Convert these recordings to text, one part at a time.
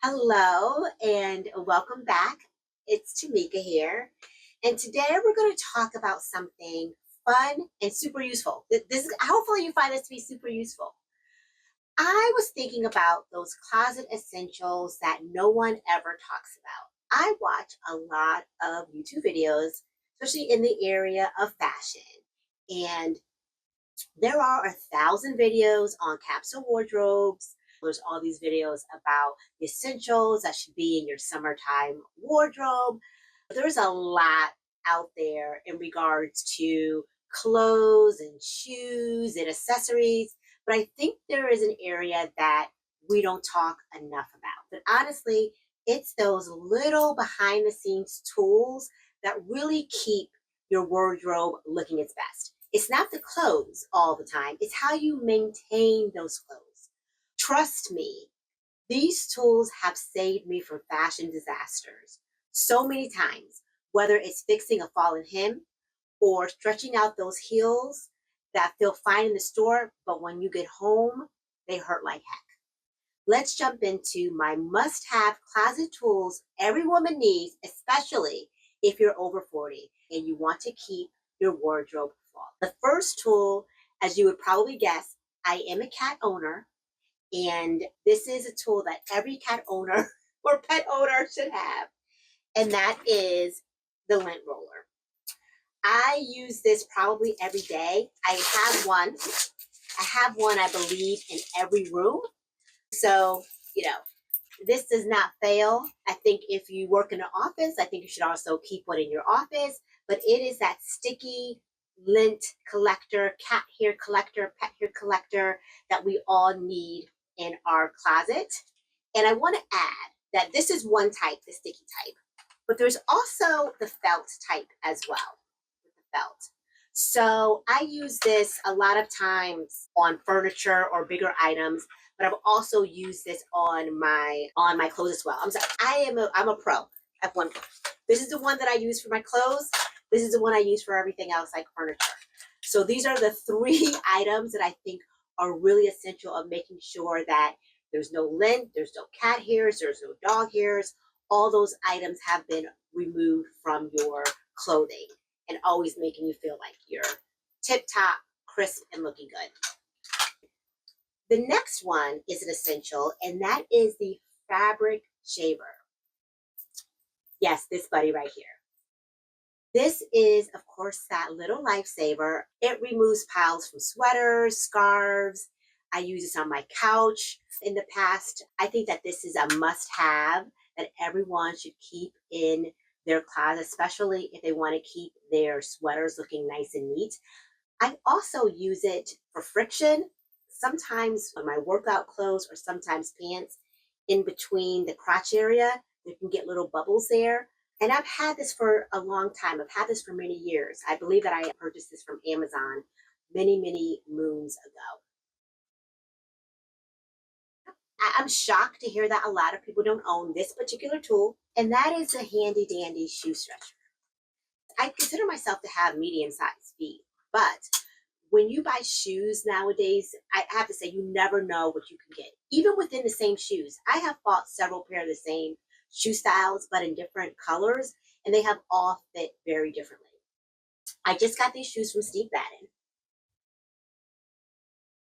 Hello and welcome back. It's Tamika here. And today we're going to talk about something fun and super useful. This is hopefully you find this to be super useful. I was thinking about those closet essentials that no one ever talks about. I watch a lot of YouTube videos, especially in the area of fashion. And there are 1,000 videos on capsule wardrobes. There's all these videos about the essentials that should be in your summertime wardrobe. There's a lot out there in regards to clothes and shoes and accessories, but I think there is an area that we don't talk enough about. But honestly, it's those little behind the scenes tools that really keep your wardrobe looking its best. It's not the clothes all the time, it's how you maintain those clothes. Trust me, these tools have saved me from fashion disasters so many times, whether it's fixing a fallen hem or stretching out those heels that feel fine in the store, but when you get home, they hurt like heck. Let's jump into my must have closet tools every woman needs, especially if you're over 40 and you want to keep your wardrobe full. The first tool, as you would probably guess, I am a cat owner, and this is a tool that every cat owner or pet owner should have, and that is the lint roller. I use this probably every day. I have one, I believe, in every room. So, this does not fail. I think if you work in an office, I think you should also keep one in your office. But it is that sticky lint collector, cat hair collector, pet hair collector that we all need in our closet. And I want to add that this is one type, the sticky type, but there's also the felt type as well. The felt. So I use this a lot of times on furniture or bigger items, but I've also used this on my clothes as well. I'm a pro at one. This is the one that I use for my clothes. This is the one I use for everything else like furniture. So these are the three items that I think are really essential of making sure that there's no lint, there's no cat hairs, there's no dog hairs. All those items have been removed from your clothing and always making you feel like you're tip top, crisp, and looking good. The next one is an essential, and that is the fabric shaver. Yes, this buddy right here. This is, of course, that little lifesaver. It removes piles from sweaters, scarves. I use this on my couch in the past. I think that this is a must-have that everyone should keep in their closet, especially if they want to keep their sweaters looking nice and neat. I also use it for friction, sometimes on my workout clothes or sometimes pants in between the crotch area. You can get little bubbles there. And I've had this for a long time. I've had this for many years. I believe that I purchased this from Amazon many, many moons ago. I'm shocked to hear that a lot of people don't own this particular tool, and that is a handy dandy shoe stretcher. I consider myself to have medium-sized feet, but when you buy shoes nowadays, I have to say you never know what you can get. Even within the same shoes, I have bought several pair of the same shoe styles, but in different colors, and they have all fit very differently. I just got these shoes from Steve Madden.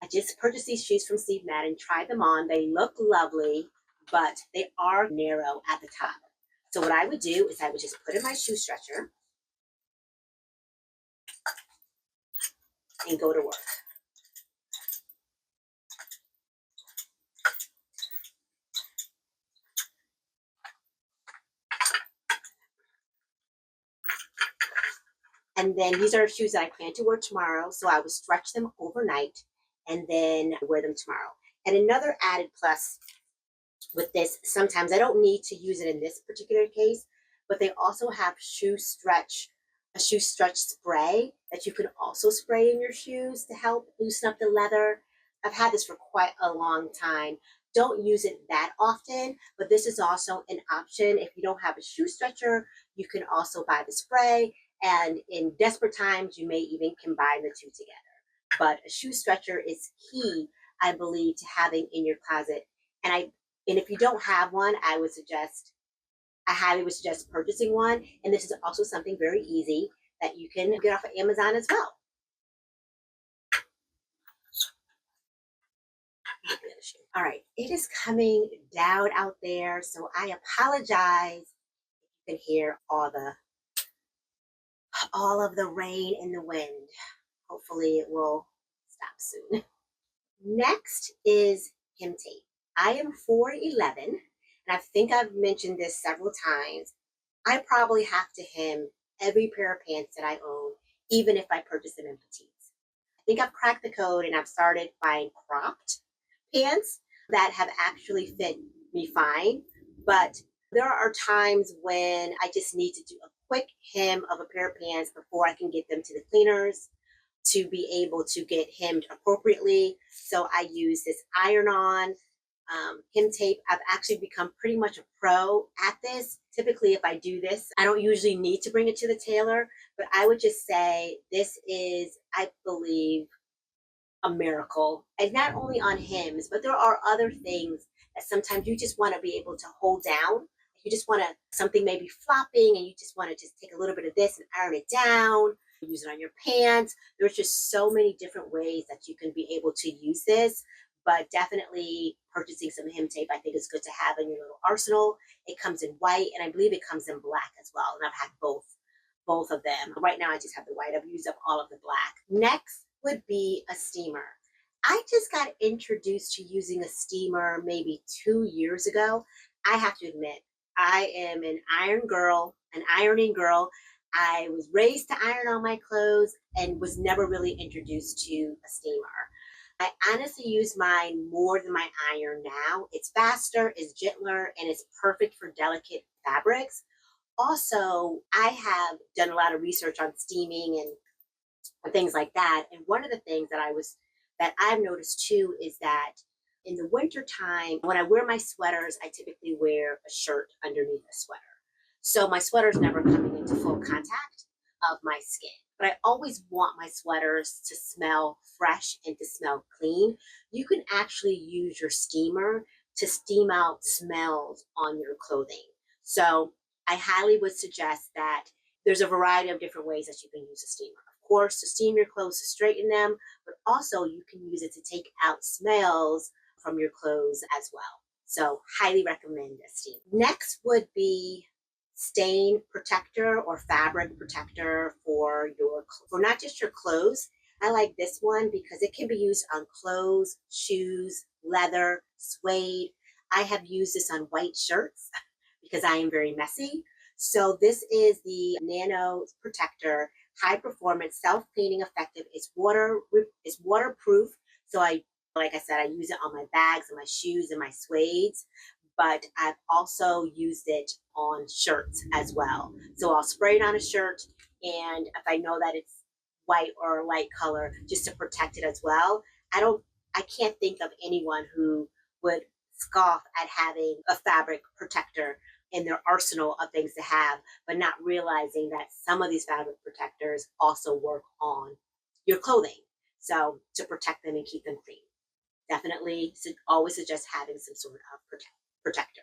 I just purchased these shoes from Steve Madden, tried them on. They look lovely, but they are narrow at the top. So what I would do is I would just put in my shoe stretcher and go to work. And then these are shoes that I plan to wear tomorrow. So I would stretch them overnight and then wear them tomorrow. And another added plus with this, sometimes I don't need to use it in this particular case, but they also have a shoe stretch spray that you can also spray in your shoes to help loosen up the leather. I've had this for quite a long time. Don't use it that often, but this is also an option. If you don't have a shoe stretcher, you can also buy the spray, and in desperate times, you may even combine the two together. But a shoe stretcher is key, I believe, to having in your closet. And And if you don't have one, I highly would suggest purchasing one. And this is also something very easy that you can get off of Amazon as well. All right, it is coming down out there, so I apologize. You can hear all of the rain and the wind. Hopefully it will stop soon. Next is hem tape. I am 4'11", and I think I've mentioned this several times. I probably have to hem every pair of pants that I own, even if I purchase them in petites. I think I've cracked the code and I've started buying cropped pants that have actually fit me fine. But there are times when I just need to do a quick hem of a pair of pants before I can get them to the cleaners to be able to get hemmed appropriately. So I use this iron-on hem tape. I've actually become pretty much a pro at this. Typically, if I do this, I don't usually need to bring it to the tailor, but I would just say this is, I believe, a miracle. And not only on hems, but there are other things that sometimes you just want to be able to hold down. You just want to, something maybe flopping, and you just want to just take a little bit of this and iron it down, use it on your pants. There's just so many different ways that you can be able to use this, but definitely purchasing some hem tape, I think is good to have in your little arsenal. It comes in white, and I believe it comes in black as well. And I've had both of them. Right now I just have the white. I've used up all of the black. Next would be a steamer. I just got introduced to using a steamer maybe 2 years ago. I have to admit, I am an ironing girl. I was raised to iron all my clothes and was never really introduced to a steamer. I honestly use mine more than my iron now. It's faster, it's gentler, and it's perfect for delicate fabrics. Also, I have done a lot of research on steaming and things like that. And one of the things that I've noticed too is that in the winter time, when I wear my sweaters, I typically wear a shirt underneath a sweater. So my sweater's never coming into full contact of my skin. But I always want my sweaters to smell fresh and to smell clean. You can actually use your steamer to steam out smells on your clothing. So I highly would suggest that there's a variety of different ways that you can use a steamer. Of course, to steam your clothes to straighten them, but also you can use it to take out smells from your clothes as well. So highly recommend a steam. Next would be stain protector or fabric protector for not just your clothes. I like this one because it can be used on clothes, shoes, leather, suede. I have used this on white shirts because I am very messy. So this is the Nano Protector, high performance, self-cleaning, effective. It's waterproof. So like I said, I use it on my bags and my shoes and my suedes, but I've also used it on shirts as well. So I'll spray it on a shirt, and if I know that it's white or a light color, just to protect it as well. I can't think of anyone who would scoff at having a fabric protector in their arsenal of things to have, but not realizing that some of these fabric protectors also work on your clothing. So to protect them and keep them clean. Definitely always suggest having some sort of protector.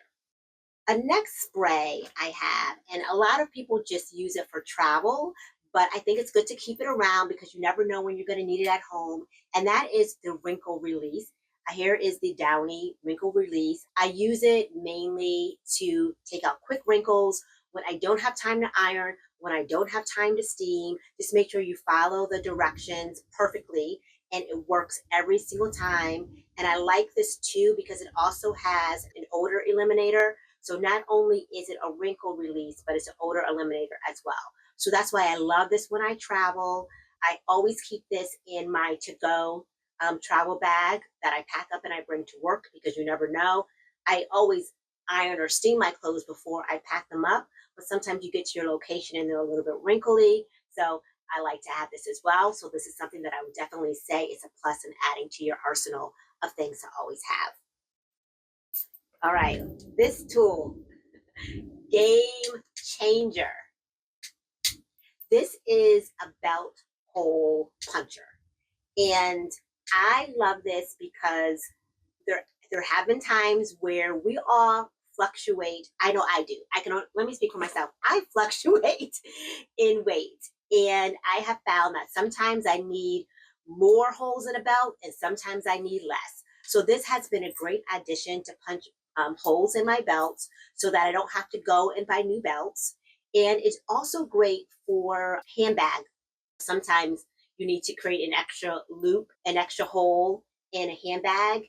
A next spray I have, and a lot of people just use it for travel, but I think it's good to keep it around because you never know when you're going to need it at home, and that is the Wrinkle Release. Here is the Downy Wrinkle Release. I use it mainly to take out quick wrinkles when I don't have time to iron, when I don't have time to steam. Just make sure you follow the directions perfectly, and it works every single time. And I like this too because it also has an odor eliminator. So not only is it a wrinkle release, but it's an odor eliminator as well. So that's why I love this when I travel. I always keep this in my to-go travel bag that I pack up and I bring to work because you never know. I always iron or steam my clothes before I pack them up, but sometimes you get to your location and they're a little bit wrinkly. So I like to have this as well. So this is something that I would definitely say is a plus in adding to your arsenal of things to always have. All right, this tool, game changer. This is a belt hole puncher. And I love this because There have been times where we all fluctuate. I know I do. Let me speak for myself. I fluctuate in weight. And I have found that sometimes I need more holes in a belt and sometimes I need less. So this has been a great addition to punch holes in my belts so that I don't have to go and buy new belts. And it's also great for handbag. Sometimes you need to create an extra loop, an extra hole in a handbag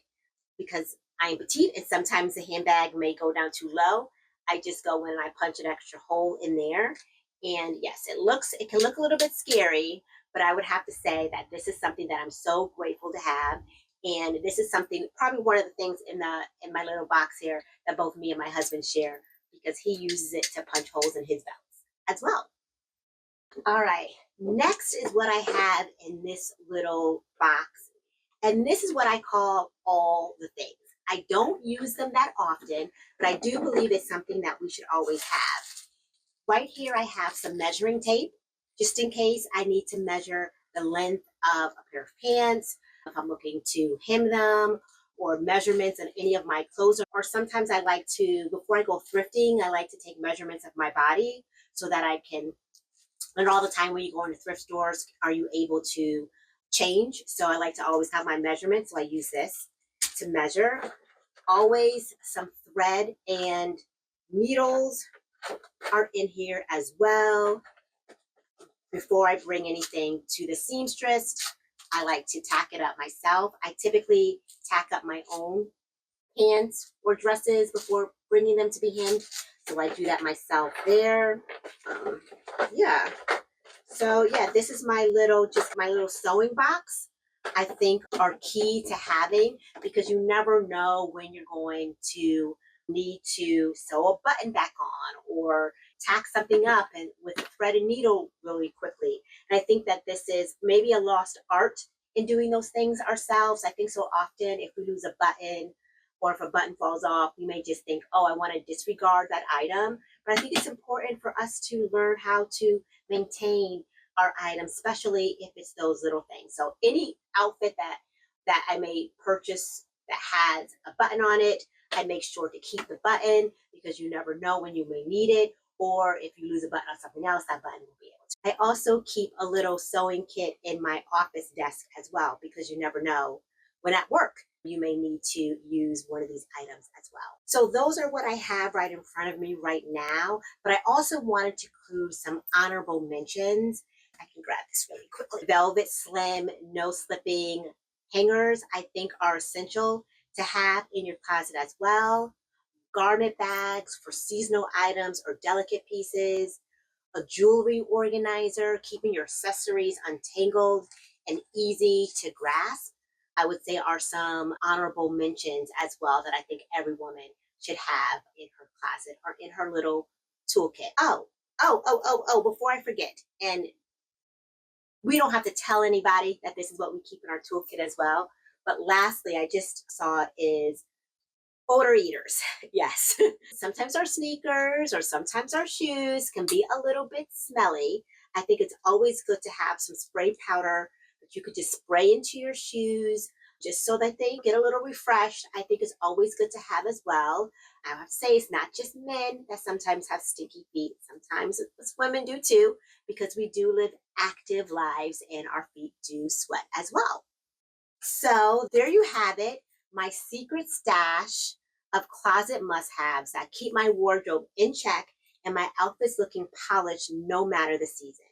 because I am petite and sometimes the handbag may go down too low. I just go in and I punch an extra hole in there. And yes, it can look a little bit scary, but I would have to say that this is something that I'm so grateful to have. And this is something, probably one of the things in my little box here that both me and my husband share because he uses it to punch holes in his belts as well. All right, next is what I have in this little box. And this is what I call all the things. I don't use them that often, but I do believe it's something that we should always have. Right here, I have some measuring tape, just in case I need to measure the length of a pair of pants, if I'm looking to hem them, or measurements in any of my clothes. Or sometimes I like to, before I go thrifting, I like to take measurements of my body so that I can, and all the time when you go into thrift stores, are you able to change? So I like to always have my measurements. So I use this to measure. Always some thread and needles are in here as well. Before I bring anything to the seamstress, I like to tack it up myself. I typically tack up my own pants or dresses before bringing them to be hemmed. So I do that myself there. Yeah. So yeah, this is my little sewing box. I think are key to having because you never know when you're going to need to sew a button back on or tack something up and with thread and needle really quickly. And I think that this is maybe a lost art in doing those things ourselves. I think so often if we lose a button or if a button falls off, we may just think, oh, I want to disregard that item. But I think it's important for us to learn how to maintain our items, especially if it's those little things. So any outfit that I may purchase that has a button on it, I make sure to keep the button because you never know when you may need it, or if you lose a button on something else, that button will be able to. I also keep a little sewing kit in my office desk as well because you never know when at work you may need to use one of these items as well. So those are what I have right in front of me right now, but I also wanted to include some honorable mentions. I can grab this really quickly. Velvet slim, no slipping hangers, I think are essential to have in your closet as well. Garment bags for seasonal items or delicate pieces. A jewelry organizer, keeping your accessories untangled and easy to grasp, I would say are some honorable mentions as well that I think every woman should have in her closet or in her little toolkit. Before I forget, and we don't have to tell anybody that this is what we keep in our toolkit as well. But lastly, I just saw is odor eaters. Yes. Sometimes our sneakers or sometimes our shoes can be a little bit smelly. I think it's always good to have some spray powder that you could just spray into your shoes just so that they get a little refreshed. I think it's always good to have as well. I have to say it's not just men that sometimes have stinky feet. Sometimes it's women do too because we do live active lives and our feet do sweat as well. So there you have it, my secret stash of closet must-haves that keep my wardrobe in check and my outfits looking polished no matter the season.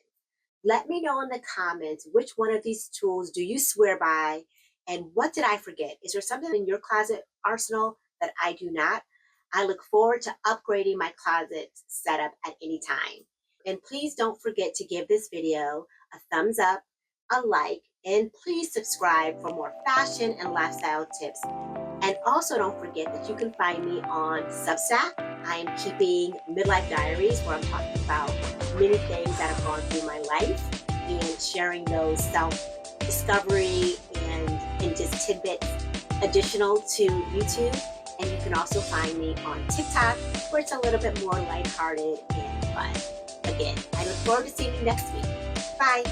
Let me know in the comments which one of these tools do you swear by and what did I forget? Is there something in your closet arsenal that I do not? I look forward to upgrading my closet setup at any time. And please don't forget to give this video a thumbs up, a like, and please subscribe for more fashion and lifestyle tips. And also don't forget that you can find me on Substack. I am keeping Midlife Diaries where I'm talking about many things that have gone through my life and sharing those self-discovery and just tidbits additional to YouTube. And you can also find me on TikTok where it's a little bit more lighthearted and fun. Again, I look forward to seeing you next week. Bye.